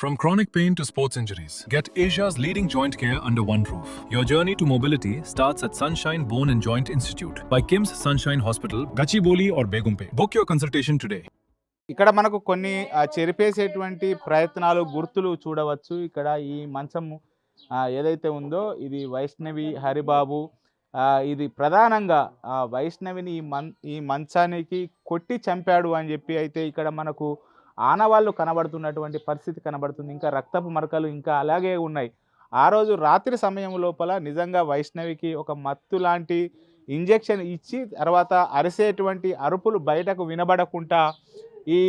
From chronic pain to sports injuries, get Asia's leading joint care under one roof. Your journey to mobility starts at Sunshine Bone and Joint Institute by KIMS Sunshine Hospital, Gachibowli or Begumpe. Book your consultation today. ఇక్కడ మనకు కొన్ని చెరిపేసేటువంటి ప్రయత్నాలు గుర్తులు చూడవచ్చు. ఇక్కడ ఈ మంచము ఏదైతే ఉందో ఇది వైష్ణవి హరిబాబు. ఇది ప్రధానంగా వైష్ణవిని ఈ మంచానికి కొట్టి చంపాడు అని చెప్పి అయితే ఇక్కడ మనకు ఆనవాళ్ళు కనబడుతున్నటువంటి పరిస్థితి కనబడుతుంది. ఇంకా రక్తపు మరకలు ఇంకా అలాగే ఉన్నాయి. ఆ రోజు రాత్రి సమయం లోపల నిజంగా వైష్ణవికి ఒక మత్తు లాంటి ఇంజెక్షన్ ఇచ్చి తర్వాత అరిసేటువంటి అరుపులు బయటకు వినబడకుండా ఈ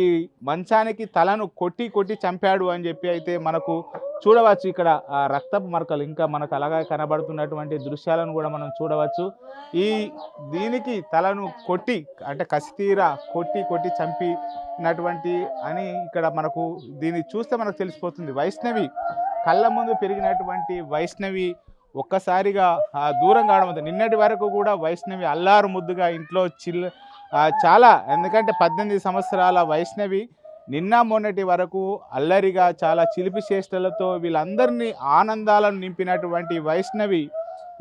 మంచానికి తలను కొట్టి కొట్టి చంపాడు అని చెప్పి అయితే మనకు చూడవచ్చు. ఇక్కడ రక్తపు మరకలు ఇంకా మనకు అలాగే కనబడుతున్నటువంటి దృశ్యాలను కూడా మనం చూడవచ్చు. దీనికి తలను కొట్టి అంటే కసితీరా కొట్టి కొట్టి చంపినటువంటి అని ఇక్కడ మనకు దీన్ని చూస్తే మనకు తెలిసిపోతుంది. వైష్ణవి కళ్ళ ముందు పెరిగినటువంటి వైష్ణవి ఒక్కసారిగా దూరం కావడం. నిన్నటి వరకు కూడా వైష్ణవి అల్లారు ముద్దుగా ఇంట్లో చాలా, ఎందుకంటే 18 సంవత్సరాల వైష్ణవి నిన్న మొన్నటి వరకు అల్లరిగా చాలా చిలిపి చేష్టలతో వీళ్ళందరినీ ఆనందాలను నింపినటువంటి వైష్ణవి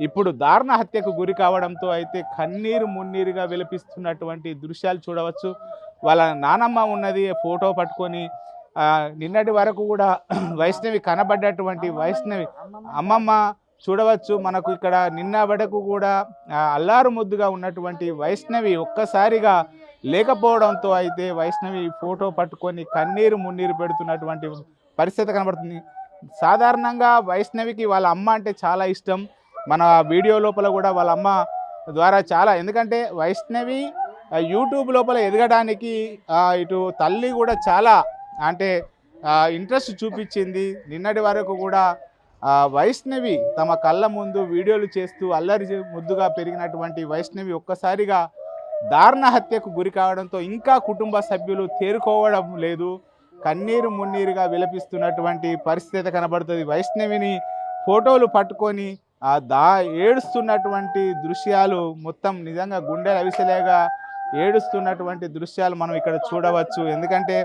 ఇప్పుడు దారుణ హత్యకు గురి కావడంతో అయితే కన్నీరు మున్నీరుగా విలపిస్తున్నటువంటి దృశ్యాలు చూడవచ్చు. వాళ్ళ నానమ్మ ఉన్నది ఫోటో పట్టుకొని. నిన్నటి వరకు కూడా వైష్ణవి కనబడ్డటువంటి వైష్ణవి అమ్మమ్మ చూడవచ్చు. మనకు ఇక్కడ నిన్న వరకు కూడా అల్లారు ముద్దుగా ఉన్నటువంటి వైష్ణవి ఒక్కసారిగా లేకపోవడంతో అయితే వైష్ణవి ఫోటో పట్టుకొని కన్నీరు మున్నీరు పెడుతున్నటువంటి పరిస్థితి కనబడుతుంది. సాధారణంగా వైష్ణవికి వాళ్ళ అమ్మ అంటే చాలా ఇష్టం. మన వీడియో లోపల కూడా వాళ్ళ అమ్మ ద్వారా చాలా, ఎందుకంటే వైష్ణవి యూట్యూబ్ లోపల ఎదగడానికి ఇటు తల్లి కూడా చాలా అంటే ఇంట్రెస్ట్ చూపించింది. నిన్నటి వరకు కూడా వైష్ణవి తమ కళ్ళ ముందు వీడియోలు చేస్తూ అల్లరి ముద్దుగా పెరిగినటువంటి వైష్ణవి ఒక్కసారిగా దారుణ హత్యకు గురి కావడంతో ఇంకా కుటుంబ సభ్యులు తేరుకోవడం లేదు. కన్నీరు మున్నీరుగా విలపిస్తున్నటువంటి పరిస్థితి కనబడుతుంది. వైష్ణవిని ఫోటోలు పట్టుకొని ఏడుస్తున్నటువంటి దృశ్యాలు మొత్తం నిజంగా గుండెలు అవిసలేగా ఏడుస్తున్నటువంటి దృశ్యాలు మనం ఇక్కడ చూడవచ్చు. ఎందుకంటే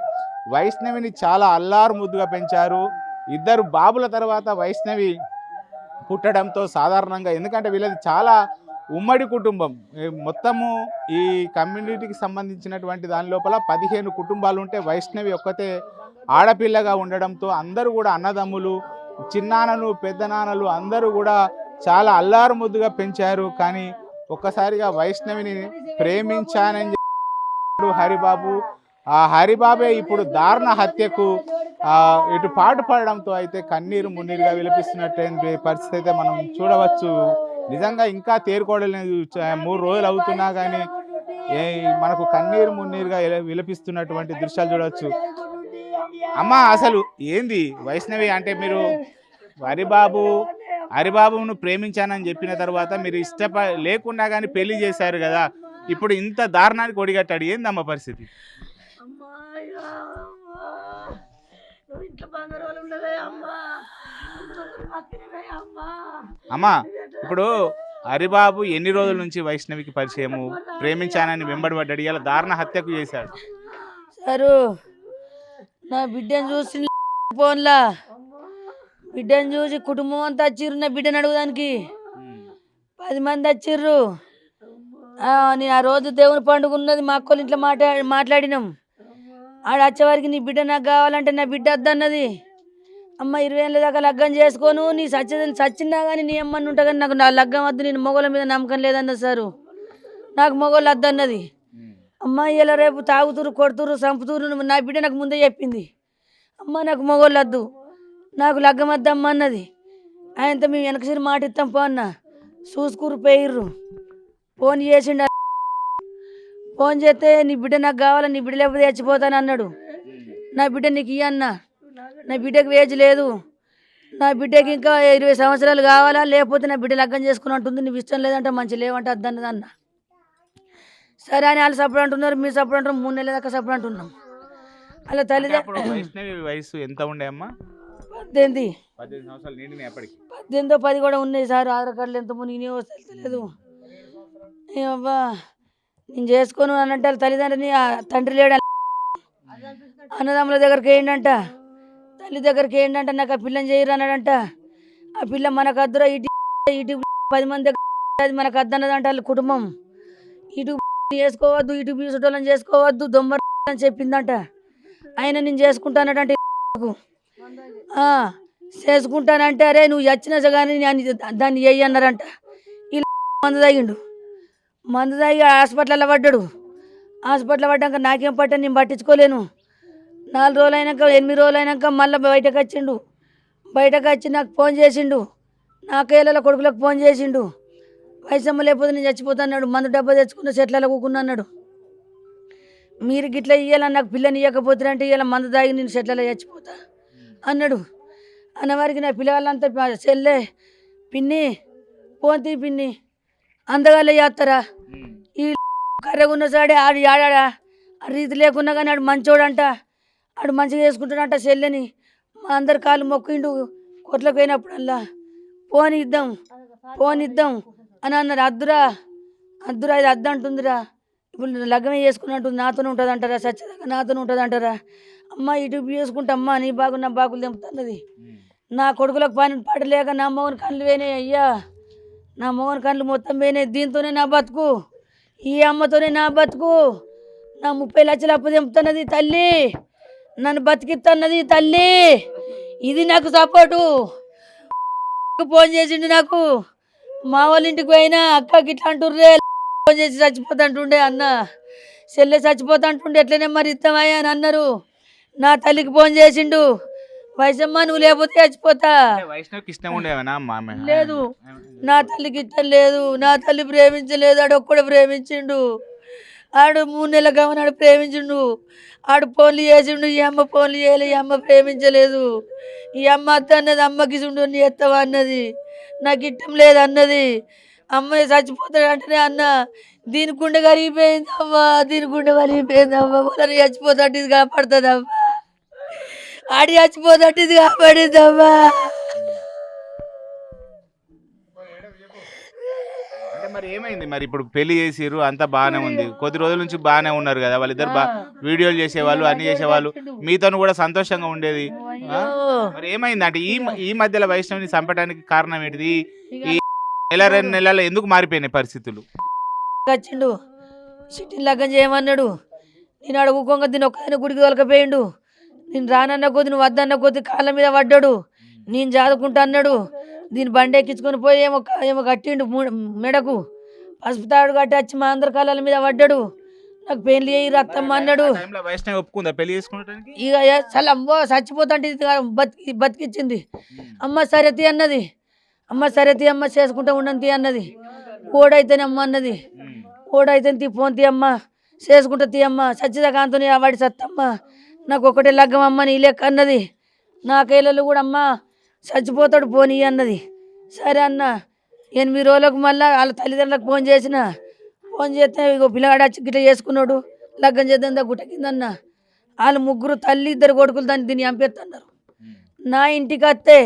వైష్ణవిని చాలా అల్లారు ముద్దుగా పెంచారు. 2 బాబుల తర్వాత వైష్ణవి పుట్టడంతో సాధారణంగా, ఎందుకంటే వీళ్ళది చాలా ఉమ్మడి కుటుంబం, మొత్తము ఈ కమ్యూనిటీకి సంబంధించినటువంటి దాని లోపల 15 కుటుంబాలు ఉంటే వైష్ణవి ఒక్కతే ఆడపిల్లగా ఉండడంతో అందరూ కూడా అన్నదమ్ములు, చిన్నాన్నలు, పెద్దనాన్నలు అందరూ కూడా చాలా అల్లారు ముద్దుగా పెంచారు. కానీ ఒక్కసారిగా వైష్ణవిని ప్రేమించానని చెప్పాడు హరిబాబు. ఆ హరిబాబే ఇప్పుడు దారుణ హత్యకు ఇటు పాటు పడడంతో అయితే కన్నీరు మున్నీరుగా విలపిస్తున్నటువంటి పరిస్థితి అయితే మనం చూడవచ్చు. నిజంగా ఇంకా తేరుకోవడలేదు. 3 రోజులు అవుతున్నా కానీ మనకు కన్నీరు మున్నీరుగా విలపిస్తున్నటువంటి దృశ్యాలు చూడవచ్చు. అమ్మ అసలు ఏంది వైష్ణవి అంటే, మీరు హరిబాబును ప్రేమించానని చెప్పిన తర్వాత మీరు లేకుండా కానీ పెళ్లి చేశారు కదా, ఇప్పుడు ఇంత దారుణానికి ఒడిగట్టాడు, ఏందమ్మ పరిస్థితి? అమ్మా ఇప్పుడు హరిబాబు ఎన్ని రోజుల నుంచి వైష్ణవికి పరిచయము, ప్రేమించానని వెంబడిపడ్డాడు, ఇలా దారుణ హత్యకు చేశాడు? సారు నా బిడ్డను చూసి ఫోన్లా బిడ్డను చూసి కుటుంబం అంతా వచ్చిర్రు. నా బిడ్డను అడుగుదానికి 10 మంది వచ్చిర్రు. నేను ఆ రోజు దేవుని పండుగ ఉన్నది, మా అక్కలు ఇంట్లో మాట్లాడినాం. ఆడ వచ్చేవారికి నీ బిడ్డ నాకు కావాలంటే నా బిడ్డ వద్దన్నది. అమ్మ 20 ఏళ్ళ దాకా లగ్గం చేసుకోను, నీ చచ్చినా కానీ నీ అమ్మని ఉంటా కానీ నాకు నా లగ్గం వద్దు, నేను మొగోళ్ళ మీద నమ్మకం లేదన్నది సారు. నాకు మొగోళ్ళు వద్దన్నది. అమ్మ ఇలా రేపు తాగుతురు, కొడుతురు, చంపుతురు, నా బిడ్డ నాకు ముందే చెప్పింది. అమ్మ నాకు మొగోళ్ళు వద్దు, నాకు లగ్గం వద్దమ్మ అన్నది. ఆయనతో మేము వెనకసిరి మాట ఇస్తాం పో అన్న. చూసుకూరు పోయిర్రు. ఫోన్ చేసిండు. ఫోన్ చేస్తే నీ బిడ్డ నాకు కావాలి, నీ బిడ్డ లేకపోతే చచ్చిపోతాను అన్నాడు. నా బిడ్డ నీకు ఇయ్యన్నా, నా బిడ్డకి వేజ్ లేదు, నా బిడ్డకి ఇంకా 20 సంవత్సరాలు కావాలా, లేకపోతే నా బిడ్డ లగ్గం చేసుకుని అంటుంది. నువ్వు ఇష్టం లేదంటే మంచి లేవంటే అద్దన్నది అన్న. సరే అని వాళ్ళు సపోర్ట్ అంటున్నారు, మీరు సపోర్ట్ అంటున్నారు. 3 నెలల దాకా సపోర్ట్ అంటున్నాం. అలా తల్లిదండ్రులు వయసు ఎంత ఉండే అమ్మా? 18 సంవత్సరాలు నిండినాయి అప్పటికి. 18 10 కూడా ఉన్నాయి సార్. ఆధార్ కార్డులు ఎంత మునిగినాయో తెలియదు. ఏమబ్బా నేను చేసుకోను అని అంటే తల్లిదండ్రులని తండ్రి లేడు, అన్నదమ్ముల దగ్గరికి ఏంటంట తల్లి దగ్గరికి ఏంటంటే నాకు ఆ పిల్లని చేయరు అన్నాడంట. ఆ పిల్ల మనకు అద్దురా ఇటు ఇటు 10 మంది దగ్గర అది మనకు అద్దన్నదంట వాళ్ళ కుటుంబం. ఇటు చేసుకోవద్దు, ఇటు బీసుటోళ్ళని చేసుకోవద్దు, దొమ్మ అని చెప్పిందంట. ఆయన నేను చేసుకుంటానడంటే చేసుకుంటానంటే అరే నువ్వు వచ్చినా కానీ దాన్ని చెయ్యి అన్నారంట. ఇలా మందు తాగిండు, మందు తాగి హాస్పిటల్లో పడ్డాడు. హాస్పిటల్లో పడ్డాక నాకేం పట్టా నేను పట్టించుకోలేను. 4 రోజులు అయినాక 8 రోజులు అయినాక మళ్ళీ బయటకు వచ్చిండు. బయటకు వచ్చి నాకు ఫోన్ చేసిండు, నా కేళ్ళ కొడుకులకు ఫోన్ చేసిండు. వయసమ్మ లేకపోతే నేను చచ్చిపోతాన్నాడు, మందు డబ్బా తెచ్చుకున్న చెట్లలో కూకున్నా అన్నాడు. మీరు గిట్లా ఇయ్యాలని నాకు పిల్లని ఇవ్వకపోతారంటే ఇవాళ మందు తాగి నేను చెట్లలో చచ్చిపోతా అన్నాడు. అన్నవారికి నా పిల్లగాళ్ళంతా చెల్లె పిన్ని పోంతి పిన్ని అందగాళ్ళే చేస్తారా? ఈ కర్రెగున్న సాడే ఆడు ఆడా ఆ రీతి లేకున్నా కానీ ఆడు మంచోడంట, ఆడు మంచిగా చేసుకుంటాడంట చెల్లెని. మా అందరి కాళ్ళు మొక్కిండు కొట్లకు పోయినప్పుడల్లా ఫోన్ ఇద్దాం అని అన్నారు. అద్దురా ఇది అద్దంటుందిరా, ఇప్పుడు లగ్గమే చేసుకున్నట్టుంది, నాతోనే ఉంటుంది అంటారా, సచ్చదాకా నాతోనే ఉంటుంది అంటారా? అమ్మ ఇటు చేసుకుంటా అమ్మ నీ బాగు నా బాగులు తెంపుతున్నది. నా కొడుకులకు పని పడలేక నా మగని కళ్ళు పోయినాయి అయ్యా, నా మగని కళ్ళు మొత్తం పోయినాయి. దీంతోనే నా బతుకు, ఈ అమ్మతోనే నా బతుకు. నా 30 లక్షలు అప్పు తెంపుతున్నది తల్లి, నన్ను బతికిస్తున్నది తల్లి. ఇది నాకు సపోర్టు. ఫోన్ చేసిండు నాకు, మా వాళ్ళ ఇంటికి పోయినా అక్కకి ఇట్లా అంటుర్రే, ఫోన్ చేసి చచ్చిపోతాంటుండే అన్న, చెల్లె చచ్చిపోతాంటుండే ఎట్లనే మరి ఇస్తామయ్యా అని అన్నారు. నా తల్లికి ఫోన్ చేసిండు, వయసమ్మ నువ్వు లేకపోతే చచ్చిపోతా. వైష్ణవికి ఇష్టం ఉండేవనా? లేదు, నా తల్లికి ఇష్టం లేదు, నా తల్లి ప్రేమించలేదు. ఆడు ఒక్కడు ప్రేమించిండు, ఆడు 3 నెలల గమనాడు ప్రేమించిండు. ఆడు ఫోన్లు చేసిండు, ఈ అమ్మ ఫోన్లు చేయలే, ఈ అమ్మ ప్రేమించలేదు. ఈ అమ్మ అత్త అన్నది, అమ్మకి చూడు నీ ఎత్తవా అన్నది, నాకు ఇష్టం లేదు అన్నది. అమ్మాయి చచ్చిపోతాడు అంటేనే అన్న దీని గుండె కరిగిపోయింది అవ్వ, దీని గుండె కరిగిపోయింది అవ్వ, వాళ్ళని చచ్చిపోతాంటే ఇది కాపాడుతుంది అవ్వ, ఆడి చచ్చిపోతాంటే ఇది కాపాడింది అవ్వ. అంటే మరి ఏమైంది మరి? ఇప్పుడు పెళ్లి చేసిర్రు, అంతా బాగానే ఉంది, కొద్ది రోజుల నుంచి బాగానే ఉన్నారు కదా వాళ్ళిద్దరు, వీడియోలు చేసేవాళ్ళు, అన్ని చేసేవాళ్ళు, మీతో కూడా సంతోషంగా ఉండేది. మరి ఏమైంది అంటే ఈ మధ్యలో వైష్ణవిని చంపడానికి కారణం ఏంటిది? ఈ 1-2 నెలల్లో ఎందుకు మారిపోయినాయి పరిస్థితులు? వచ్చిండు సిటీ లగ్గం చేయమన్నాడు, నేను అడుగుకోగా దీని ఒక్కదాన్ని గుడికి తొలకపోయిండు. నేను రానన్న కొద్ది నువ్వు వద్దన్న కొద్ది కాళ్ళ మీద పడ్డాడు, నేను చదువుకుంటా అన్నాడు. దీని బండి ఎక్కించుకొని పోయి ఏమో కట్టిండు మెడకు, పసుపు తాడు కట్టి వచ్చి మా అందరి కాళ్ళ మీద పడ్డాడు. నాకు పెళ్లి అయ్యి రత్తమ్మ అన్నాడు. వైష్ణవి ఒప్పుకుందా పెళ్లి చేసుకోవడానికి? ఇక చాలా అమ్మో చచ్చిపోతాంటే బతికిచ్చింది. అమ్మ సరేతి అన్నది, అమ్మ సరేతి అమ్మ చేసుకుంటా ఉండని అన్నది. ఓడైతేనే అమ్మ అన్నది, ఓడైతే ఫోన్ తీయమ్మ చేసుకుంటా తీయమ్మ, సచ్చిదాకాంతని వాడి సత్తమ్మ, నాకు ఒకటే లగ్గం అమ్మ నీ లెక్క అన్నది. నా కైలలో కూడా అమ్మ చచ్చిపోతాడు పోనీ అన్నది. సరే అన్న 8 రోజులకు మళ్ళీ వాళ్ళ తల్లిదండ్రులకు ఫోన్ చేసిన, ఫోన్ చేస్తే ఇగో పిల్లగాడు వచ్చి గిట్ల చేసుకున్నాడు, లగ్గం చేద్దాం గుట్ట కిందన్న. వాళ్ళు 3 తల్లి 2 కొడుకులు దాన్ని దీన్ని చంపేస్తున్నారు. నా ఇంటికి వస్తే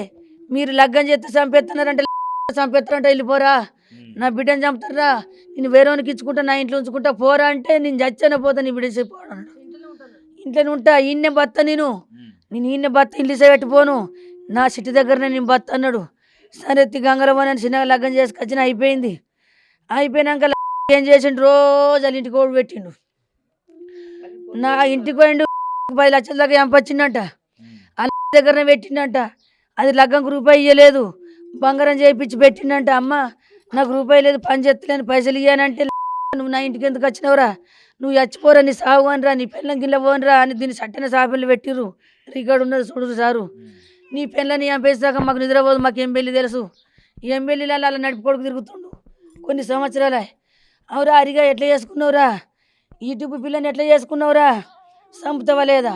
మీరు లగ్గం చేస్తే చంపేస్తున్నారంటే చంపేస్తారంటే వెళ్ళిపోరా, నా బిడ్డను చంపుతారా, నేను వేరేవానికి ఇచ్చుకుంటా, నా ఇంట్లో ఉంచుకుంటా పోరా అంటే నేను చచ్చానే పోతా, నీ బిడ్డ చెప్పాడు. ఇంట్లోనే ఉంటా, ఈయన్నే బత్త, నేను ఈయన్నే బత్త, ఇంట్లో పెట్టిపోను, నా సిటీ దగ్గరనే నేను బత్త అన్నాడు. సరే గంగరమని అని చిన్నగా లగ్గం చేసుకొచ్చిన అయిపోయింది. అయిపోయినాక ఏం చేసిండు, రోజు వాళ్ళ ఇంటికి ఓడి పెట్టిండు. నా ఇంటికి పోయిండు, 10 లక్షల దాకా చంపొచ్చిండంట, వాళ్ళ దగ్గరనే పెట్టిండంట. అది లగ్గంకు రూపాయి ఇవ్వలేదు, బంగారం చేయించి పెట్టిండంట. అమ్మ నాకు రూపాయి లేదు, పని చేస్తలేని, పైసలు ఇవ్వనంటే నువ్వు నా ఇంటికి ఎందుకు వచ్చినావురా, నువ్వు చచ్చిపోరా, నీ సాగు అనిరా, నీ పెళ్ళం గిల్ల పోనరా అని దీన్ని సట్టన సాపిల్లు పెట్టిర్రు. రికార్డు ఉన్నది చూడరు సారు. నీ పెళ్ళని చంపేసాక మాకు నిద్రపోదు, మాకు ఎంబెల్లి తెలుసు. ఎంబెల్లిలో అలా నడుపుకోడుకు తిరుగుతుండు కొన్ని సంవత్సరాలే. అవురా అరిగా ఎట్లా చేసుకున్నావురా, యూట్యూబ్ పిల్లని ఎట్లా చేసుకున్నావురా, చంపుతావా లేదా,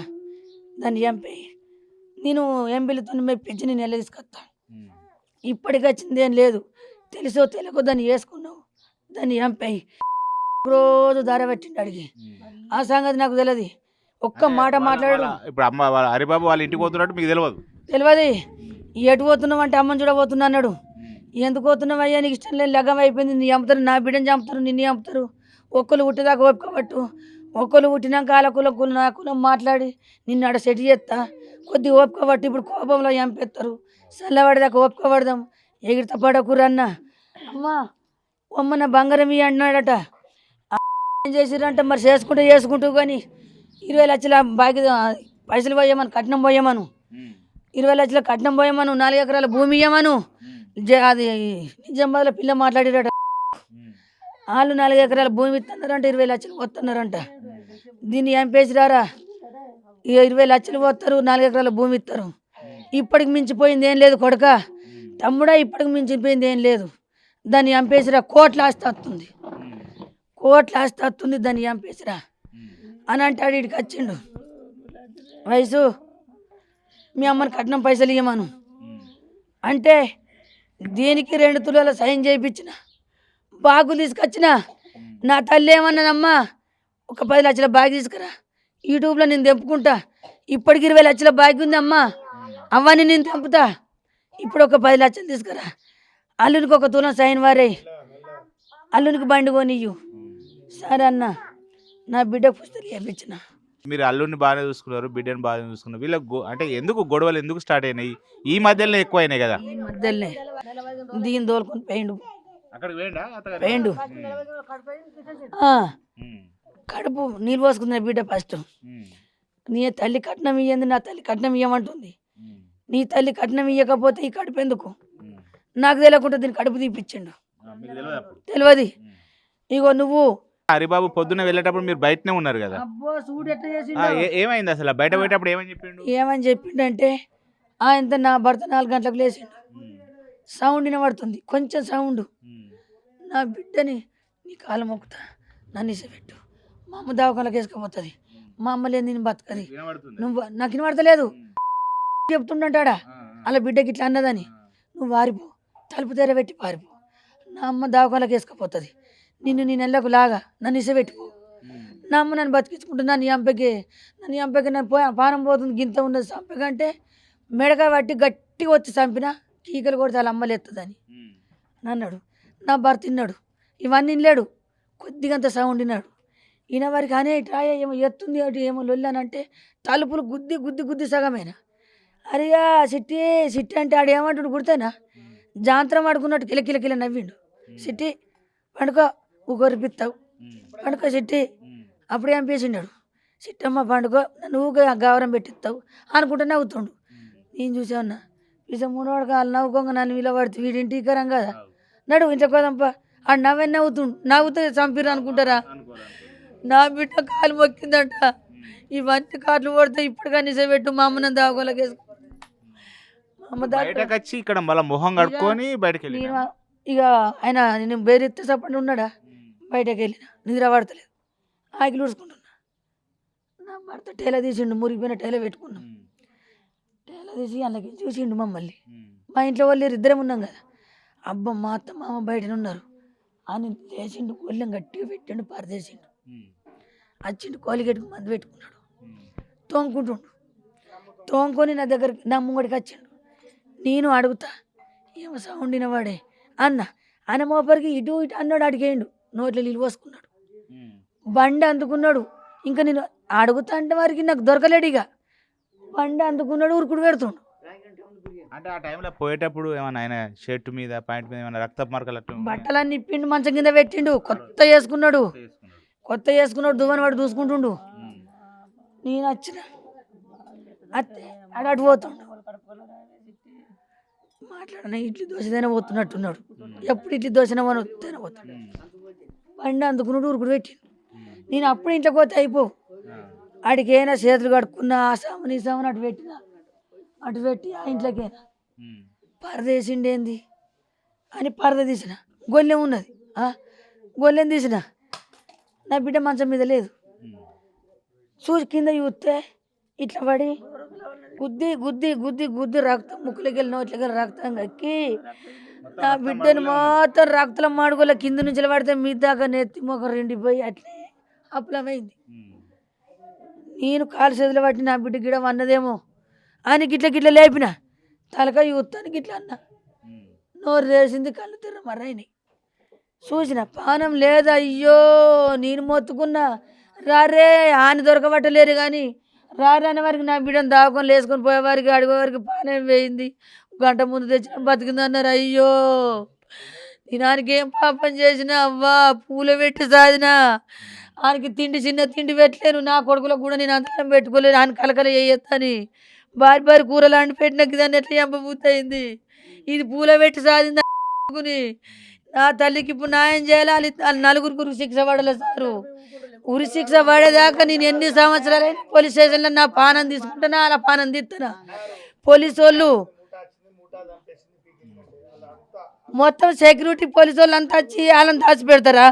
దాన్ని చంపేయి, నేను ఎంబెల్లితో మెప్పించి నేను ఎలా తీసుకొస్తా. ఇప్పటికి వచ్చింది ఏం లేదు, తెలుసో తెలియకో దాన్ని చేసుకున్నావు, దాన్ని చంపేయి. రోజు ధర పెట్టిండు అడిగి, ఆ సంగతి నాకు తెలియదు, ఒక్క మాట మాట్లాడు. ఇప్పుడు అమ్మ హరిబాబు వాళ్ళ ఇంటికి పోతున్నట్టు మీకు తెలియదు? ఎటు పోతున్నావు అంటే అమ్మని చూడబోతున్నా అన్నాడు. ఎందుకు పోతున్నావు అయ్యా, నీకు ఇష్టం లేదు, లగ్గం అయిపోయింది, నీ చంపుతారు, నా బిడ్డని చంపుతారు, నిన్ను చంపుతారు. ఒక్కరు పుట్టేదాకా ఒప్పుకోబట్టు, ఒక్కరు పుట్టినాక వాళ్ళ కులం నా కులం మాట్లాడి నిన్ను ఆడ సెట్ చేస్తా, కొద్దిగా ఓపిక పట్టి ఇప్పుడు కోపంలో ఎంపెత్తారు. చల్లబడదాకా ఓపిక పడదాం. ఎగిరిత పడకురన్న అమ్మా అమ్మ నా బంగారం ఇవి అన్నాడట. ఏం చేసిరంట మరి చేసుకుంటూ కానీ 20 లక్షల బాకి పైసలు పోయమను, కట్నం పోయమను, 20 లక్షల కట్నం పోయమను, 4 ఎకరాల భూమి ఇయ్యమను. అది నిజామాబాద్లో పిల్ల మాట్లాడిరట. వాళ్ళు 4 ఎకరాల భూమి ఇస్తున్నారంట, 20 లక్షలు వస్తున్నారంట. దీన్ని ఎంపేసిరారా, ఇక 20 లక్షలు పోతారు, 4 ఎకరాల భూమి ఇస్తారు. ఇప్పటికి మించిపోయింది ఏం లేదు కొడుక తమ్ముడా, ఇప్పటికి మించిపోయింది ఏం లేదు. దాన్ని ఎంపేసిరా, కోట్ల ఆస్తి వస్తుంది, కోట్ల ఆస్తి వస్తుంది, దాన్ని ఎంపేసిరా అని అంటాడు. ఇడికి వచ్చిండు వయసు, మీ అమ్మని కట్నం పైసలు ఇవ్వమను అంటే దీనికి 2 తులాల సైన్ చేయించిన, బాగు తీసుకొచ్చిన. నా తల్లి ఏమన్నానమ్మా, ఒక 10 లక్షల బాగు తీసుకురా, యూట్యూబ్లో నేను తెంపుకుంటా. ఇప్పటికి 20 లక్షల బాగు ఉంది అమ్మా, అవన్నీ నేను తెంపుతా. ఇప్పుడు ఒక 10 లక్షలు తీసుకురా, అల్లునికి 1 తులం సైన్ వారే, అల్లునికి బండి కొనియ్యు. సరే అన్న, నా బిడ్డ పుస్తకం చేయించిన. మీరు అల్లుడిని బాగానే చూసుకున్నారు, బిడ్డని బాగానే చూసుకున్నారు. వీళ్ళకి అంటే ఎందుకు గొడవలు ఎందుకు స్టార్ట్ అయినాయి? ఈ మధ్యలో ఎక్కువ అయినాయి కదా. ఈ మధ్యలోనే దీని తోలుకొని పోయిండు. అక్కడికి పోయిండు కడుపు నీళ్ళు పోసుకుంది బిడ్డ. ఫస్ట్ నీ తల్లి కట్నం ఇయ్యంది, నా తల్లి కట్నం ఇయ్యమంటుంది. నీ తల్లి కట్నం ఇయ్యకపోతే ఈ కడుపు ఎందుకు? నాకు తెలియకుండా దీన్ని కడుపు తీపిచ్చిండు. తెలియదు. ఇగో నువ్వు హరిబాబు పొద్దున్న వెళ్ళేటప్పుడు మీరు బయటనే ఉన్నారు కదా. అబ్బో చూడు ఎట్లా చేసి ఏమైంది అసలు? బయట పోయేటప్పుడు ఏమని చెప్పిండంటే ఆయన నా భర్త 4 గంటలకు లేచిండు. సౌండ్ వినబడుతుంది, కొంచెం సౌండ్. నా బిడ్డని నీ కాలం మొక్కుతా, నన్ను ఇసపెట్టు, మా అమ్మ దవాఖానకి వేసుకుపోతుంది, మా అమ్మ లేదు నేను బతకది, నువ్వు నాకు వినబడతలేదు చెప్తుండంటాడా. అలా బిడ్డకి ఇట్లా అన్నదని, నువ్వు వారిపో, తలుపు తెరబెట్టి పారిపో, నా అమ్మ దవాఖానకి వేసుకుపోతుంది, నేను నెలకు లాగా నన్ను ఇసపెట్టుకో. నా అమ్మ నన్ను బతికించుకుంటూ నన్ను ఎంపకి నన్ను పానం పోతుంది, గింత ఉన్నది చంపకంటే మెడకాయ పట్టి గట్టిగా వచ్చి చంపిన, కీకలు కొడితే వాళ్ళ అమ్మలు ఎత్తదని అన్నాడు. నా భర్త తిన్నాడు, ఇవన్నీ వినలేడు, కొద్దిగంత సౌండ్ విన్నాడు. ఈయన వారికి అనే ట్రాయ ఏమో ఎత్తుంది అటు ఏమో లొల్లానంటే తలుపులు గుద్ది గుద్ది గుద్ది సగమేనా. అరియా సిట్టి సిట్టి అంటే ఆడు ఏమంటాడు గుర్తేనా, జాంత్రం ఆడుకున్నట్టు కిలకిల నవ్విండు. సిట్టి పండుకో, ఊకొరిపిస్తావు, పండుకో సిట్టి. అప్పుడు ఏం పేసిండాడు, సిట్టమ్మ పండుకో, నన్ను ఊగా గౌరవం పెట్టిస్తావు అనుకుంటూ నవ్వుతుండు. నేను చూసామన్నా పిస మూడోడు కాళ్ళు నవ్వుకోగా నన్ను విలువడితే వీడింటి కరం కదా, నడు ఇంట్లో కోదంప. ఆడు నవ్వుతుండు, నవ్వుతే చంపిరు అనుకుంటారా. నా బిడ్డ కాలు మొక్కిందంట, ఇవన్నీ కాట్లు పడితే ఇప్పటిగా నిజపెట్టు, మా అమ్మని దాగోలకి వేసుకో. మా అమ్మ వచ్చి ఇక్కడ మళ్ళీ మొహం కడుక్కొని బయటకు వెళ్ళి ఇక ఆయన నేను బేరెత్తే చప్పండి ఉన్నాడా, బయటకు వెళ్ళిన నిద్ర పడతలేదు, ఆకిలు ఉడుచుకుంటున్నా. నా భర్త టేల తీసిండు, మురిగిపోయిన టేల పెట్టుకున్నాం. టేల తీసి అందులోకి చూసిండు మమ్మల్ని. మా ఇంట్లో వాళ్ళు 2 ఉన్నాం కదా. అబ్బా మా అత్త మామ బయటనే ఉన్నారు అని లేచిండు, కొల్లెం గట్టిగా పెట్టిండు, పరదేసిండు. వచ్చిండు, కోలిగేటుకు మందు పెట్టుకున్నాడు, తోముకుంటుండు. తోముకొని నా దగ్గరికి నా ముంగడికి వచ్చిండు. నేను అడుగుతా ఏమో సౌండ్ వినవాడే అన్న, ఆయన మోపరికి ఇటు ఇటు అన్నాడు, అడిగేయండు, నోట్లో నీళ్ళు పోసుకున్నాడు, బండి అందుకున్నాడు. ఇంకా నేను అడుగుతా అంటే వారికి నాకు దొరకలేడు. ఇక బండి అందుకున్నాడు, ఉరుకుడు పెడుతుండు. అంటే ఆ టైంలో పోయేటప్పుడు ఏమన్నా ఆయన షర్ట్ మీద ప్యాంట్ మీద ఏమైనా రక్త మార్కలు బట్టలన్నీ ఇప్పిండు, మంచం కింద పెట్టిండు, కొత్త వేసుకున్నాడు, దువ్వని వాడు చూసుకుంటుండు. నేను వచ్చిన అటు పోతుండు, మాట్లాడిన ఇడ్లీ దోశదైనా పోతున్నట్టున్నాడు. ఎప్పుడు ఇడ్లీ దోశనే పోతాడు. బండి అందుకున్నాడు, ఉరుకుడు పెట్టిండు. నేను అప్పుడు ఇంట్లోకి పోతే అయిపో, ఆడికైనా చేతులు కడుక్కున్నా, ఆ సామాన్ ఈ సామాన్ అటు పెట్టి ఆ ఇంట్లోకైనా పరదేసిండేంది అని పరద తీసిన. గొల్లెం ఉన్నది, గొల్లెం తీసిన. నా బిడ్డ మంచం మీద లేదు, చూసి కింద చూస్తే ఇట్లా పడి గుద్ది గుద్ది గుద్ది గుద్ది రక్తం ముక్కులకి వెళ్ళి నోట్లకి వెళ్ళి రక్తం కక్కి నా బిడ్డని మొత్తం రక్తం మాడుకోలే. కింద నుంచి పడితే మీ దాకా నెత్తి మొక్క రెండిపోయి అట్లే అప్పులమైంది. నేను కాలు చేతులు పట్టి నా బిడ్డ గిడ అన్నదేమో అని గిట్ల లేపిన, తలకాయ యూత్తాను గిట్లా అన్న. నోరు వేసింది, కళ్ళు తిర్ర మర్రైనాయి. చూసిన పానం లేదా, అయ్యో నేను మొత్తుకున్నా, రారే ఆని దొరకబట్టలేరు కానీ రాని వారికి నా బిడ్డను దాచుకొని లేసుకొని పోయేవారికి అడిగేవారికి పానే వేయింది. గంట ముందు తెచ్చిన బతికింది అన్నారు. అయ్యో నేను ఏం పాపం చేసినా అవ్వా పూల పెట్టి సాదినా ఆయనకి తిండి చిన్న తిండి పెట్టలేను. నా కొడుకులకు కూడా నేను అంతరం పెట్టుకోలేను. ఆయన కలకల చేయొద్దని భారీ కూరలు అండి పెట్టినాక దాన్ని ఎట్లా చంపబుద్ధి అయింది. ఇది పూల పెట్టి సాధింది అనుకుని నా తల్లికి ఇప్పుడు న్యాయం చేయాలి. వాళ్ళు నలుగురికి ఉరి శిక్ష పడలేదు సారు. ఉరి శిక్ష పడేదాకా నేను ఎన్ని సంవత్సరాలైనా పోలీస్ స్టేషన్లో నా పానం తీసుకుంటానా అలా పానం తీస్తున్నా. పోలీసు వాళ్ళు మొత్తం సెక్యూరిటీ పోలీసు వాళ్ళు అంతా వచ్చి వాళ్ళని దాచిపెడతారా?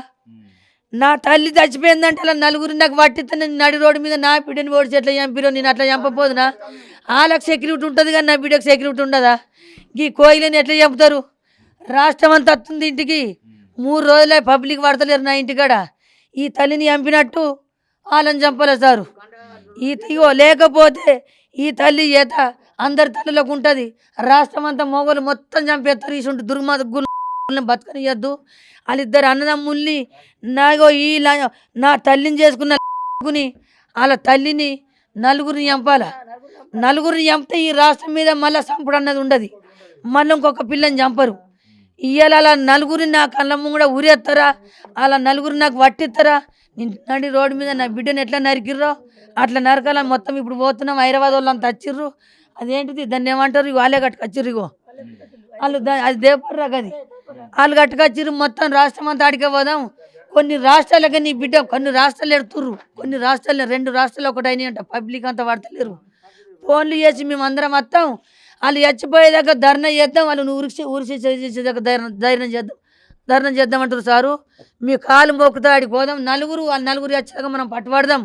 నా తల్లి చచ్చిపోయిందంటే అలా నలుగురు నాకు పట్టిస్తాను. నడి రోడ్డు మీద నా బిడ్డని ఓడిచి ఎట్లా చంపిరో నేను అట్లా చంపపోదునా? వాళ్ళకి సెక్యూరిటీ ఉంటుంది కానీ నా బిడ్డకు సెక్యూరిటీ ఉండదా? ఈ కోయిలని ఎట్లా చంపుతారు? రాష్ట్రం అంతా వస్తుంది ఇంటికి. 3 రోజులే పబ్లిక్ పడతలేరు నా ఇంటికాడ. ఈ తల్లిని చంపినట్టు వాళ్ళని చంపలే సారు. ఇగో లేకపోతే ఈ తల్లి ఈత అందరి తల్లిలోకి ఉంటుంది. రాష్ట్రం అంతా మొగలు మొత్తం చంపేస్తారు. ఇసుంటి దుర్మార్గులను బతకనియద్దు. వాళ్ళిద్దరు అన్నదమ్ముల్ని నాగో నా తల్లిని చేసుకున్న వాళ్ళ తల్లిని నలుగురిని చంపాల. నలుగురిని చంపితే ఈ రాష్ట్రం మీద మళ్ళీ చంపుడు అన్నది ఉండదు. మళ్ళీ ఇంకొక పిల్లని చంపరు. ఇవాళ అలా నలుగురిని నా కళ్ళ ముంగడ ఉరేస్తారా? అలా నలుగురిని నాకు పట్టిస్తారా? నడి రోడ్డు మీద నా బిడ్డను ఎట్లా నరికిర్రో అట్లా నరకాల. మొత్తం ఇప్పుడు పోతున్నాం. హైదరాబాద్ వాళ్ళు అంత వచ్చిర్రు. అదేంటిది దాన్ని ఏమంటారు? వాళ్ళే కట్టుకొచ్చిర్రు. ఇగో వాళ్ళు అది దేపర్రా గది వాళ్ళు కట్టుకొచ్చిర్రు. మొత్తం రాష్ట్రం అంతా ఆడికే పోదాం. కొన్ని రాష్ట్రాలకే నీ బిడ్డ కొన్ని రాష్ట్రాలు ఎడుతుర్రు. కొన్ని రాష్ట్రాలు 2 రాష్ట్రాలు ఒకటి అయినాయి అంట. పబ్లిక్ అంతా పడతలేరు. ఫోన్లు చేసి మేము అందరం వస్తాం. వాళ్ళు చచ్చిపోయేదాకా ధర్నా చేద్దాం. వాళ్ళు ఊరిసి చేసేదాకా ధర్నా చేద్దామంటారు సారు. మీ కాలు మొక్కుతా ఆడికి పోదాం. వాళ్ళు నలుగురు వచ్చాక మనం పట్టుబడదాం.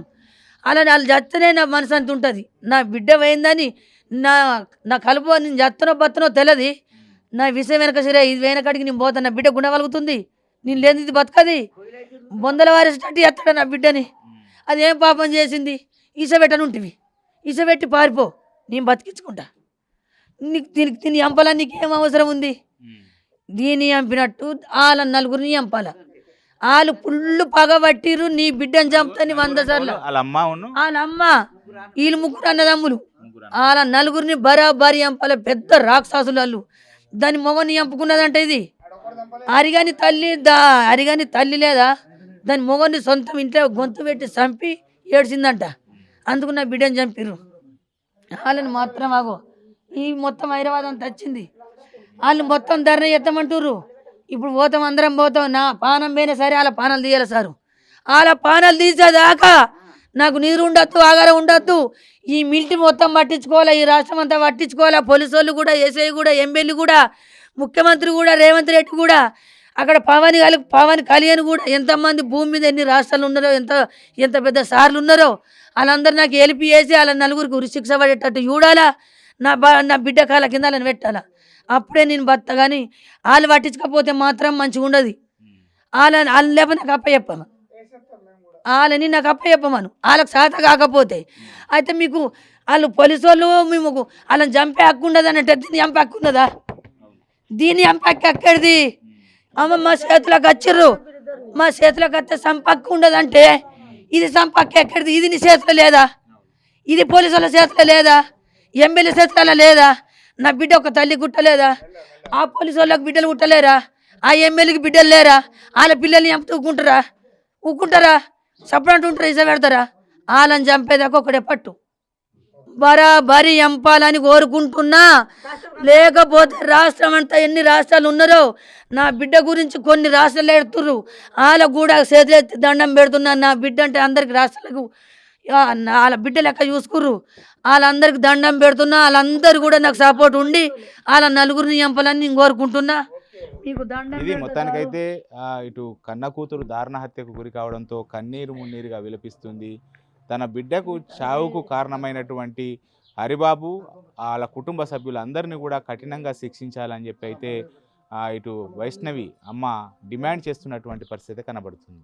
అలా వాళ్ళు చస్తేనే నా మనసు అంత ఉంటుంది. నా బిడ్డ పోయిందని నా కలుపు నేను చత్తనో బత్తనో తెలియదు. నా విషయం వెనక సరే ఇది వెనకడికి నేను పోతాను. నా బిడ్డ గుండె కలుగుతుంది. నేను లేని ఇది బతకది. బొందల వారేసినట్టు ఎత్తాడు నా బిడ్డని. అది ఏం పాపం చేసింది? ఈసబెట్టనుంటివి. ఈసబెట్టి పారిపో, నేను బతికించుకుంటా. దీనికి దీన్ని చంపాలా? నీకేం అవసరం ఉంది? దీన్ని చంపినట్టు వాళ్ళ నలుగురిని చంపాల. వాళ్ళు పుల్లు పగబట్టిరు. నీ బిడ్డను చంపుతాని 100 సార్లు. వాళ్ళ అమ్మ వీళ్ళు 3 అన్నదమ్ములు. వాళ్ళ నలుగురిని బరాబరి చంపాల. పెద్ద రాక్షసులు వాళ్ళు. దాని మొగని చంపుకున్నదంటే ఇది అరిగాని తల్లి లేదా? దాని మొగని సొంతం ఇంట్లో గొంతు పెట్టి చంపి ఏడ్చిందంట. అందుకు నా బిడ్డను చంపిరు. వాళ్ళని మాత్రం ఆగో ఈ మొత్తం హైదరాబాద్ అంతా వచ్చింది. వాళ్ళు మొత్తం ధర్నా ఎత్తమంటుర్రు. ఇప్పుడు పోతాం, అందరం పోతాం. నా పానం పోయినా సరే వాళ్ళ పానాలు తీయాలి సారు. వాళ్ళ పానాలు తీసేదాకా నాకు నీరు ఉండొద్దు, ఆగారం ఉండొద్దు. ఈ మిలిటరీ మొత్తం పట్టించుకోవాలి. ఈ రాష్ట్రం అంతా పట్టించుకోవాలి. పోలీసు వాళ్ళు కూడా, ఎస్ఐ కూడా, ఎమ్మెల్యే కూడా, ముఖ్యమంత్రి కూడా, రేవంత్ రెడ్డి కూడా, అక్కడ పవన్ కళ్యాణ్ కూడా, ఎంతమంది భూమి మీద ఎన్ని రాష్ట్రాలు ఉన్నారో, ఎంత పెద్ద సార్లు ఉన్నారో వాళ్ళందరూ నాకు హెల్ప్ చేసి వాళ్ళ నలుగురికి ఉరిశిక్ష పడేటట్టు చూడాలా. నా బిడ్డ కాళ్ళ కింద వాళ్ళని పెట్టాలా. అప్పుడే నేను బతా. కానీ వాళ్ళు పట్టించకపోతే మాత్రం మంచిగా ఉండదు. వాళ్ళని లేకపోతే నాకు అప్పచెప్పమను. వాళ్ళని నాకు అప్పచెప్పమను. వాళ్ళకి సాత కాకపోతే అయితే మీకు వాళ్ళు పోలీసు వాళ్ళు మేము వాళ్ళని చంపే హక్కు ఉండదు అంటే దీన్ని చంపే హక్కు ఉన్నదా? దీన్ని చంపే హక్కు ఎక్కడిది? అమ్మ మా చేతులకు వచ్చిర్రు. మా చేతులకు వస్తే చంపక్కు ఉండదంటే ఇది చంపక్కు ఎక్కడిది? ఇది నీ చేతిలో లేదా? ఇది పోలీసు వాళ్ళ చేతిలో లేదా? ఎమ్మెల్యే చేతిలో లేదా? నా బిడ్డ ఒక తల్లి గుట్టలేదా? ఆ పోలీసు వాళ్ళకి బిడ్డలు గుట్టలేరా? ఆ ఎమ్మెల్యేకి బిడ్డలు లేరా? వాళ్ళ పిల్లల్ని చంపుతూ ఊకుంటారా? సపరేట్ ఉంటారా? ఇస పెడతారా? వాళ్ళని చంపేదాకా ఒకటే పట్టు. బరాబరి చంపాలని కోరుకుంటున్నా. లేకపోతే రాష్ట్రం అంతా ఎన్ని రాష్ట్రాలు ఉన్నారో నా బిడ్డ గురించి కొన్ని రాష్ట్రాలు ఎడుతుర్రు. వాళ్ళకు కూడా చేతులెత్తి దండం పెడుతున్నా. నా బిడ్డ అంటే అందరికి రాష్ట్రాలకు వాళ్ళ బిడ్డ లెక్క చూసుకుర్రు. వాళ్ళందరికి దండం పెడుతున్నా. వాళ్ళందరూ కూడా నాకు సపోర్ట్ ఉండి వాళ్ళ నలుగురిని చంపాలని నేను కోరుకుంటున్నా. మీకు దండం. ఇది మొత్తానికైతే ఇటు కన్న కూతురు దారుణ హత్యకు గురి కావడంతో కన్నీరు మున్నీరుగా విలపిస్తుంది. తన బిడ్డకు చావుకు కారణమైనటువంటి హరిబాబు వాళ్ళ కుటుంబ సభ్యులందరినీ కూడా కఠినంగా శిక్షించాలని చెప్పి అయితే ఇటు వైష్ణవి అమ్మ డిమాండ్ చేస్తున్నటువంటి పరిస్థితి కనబడుతుంది.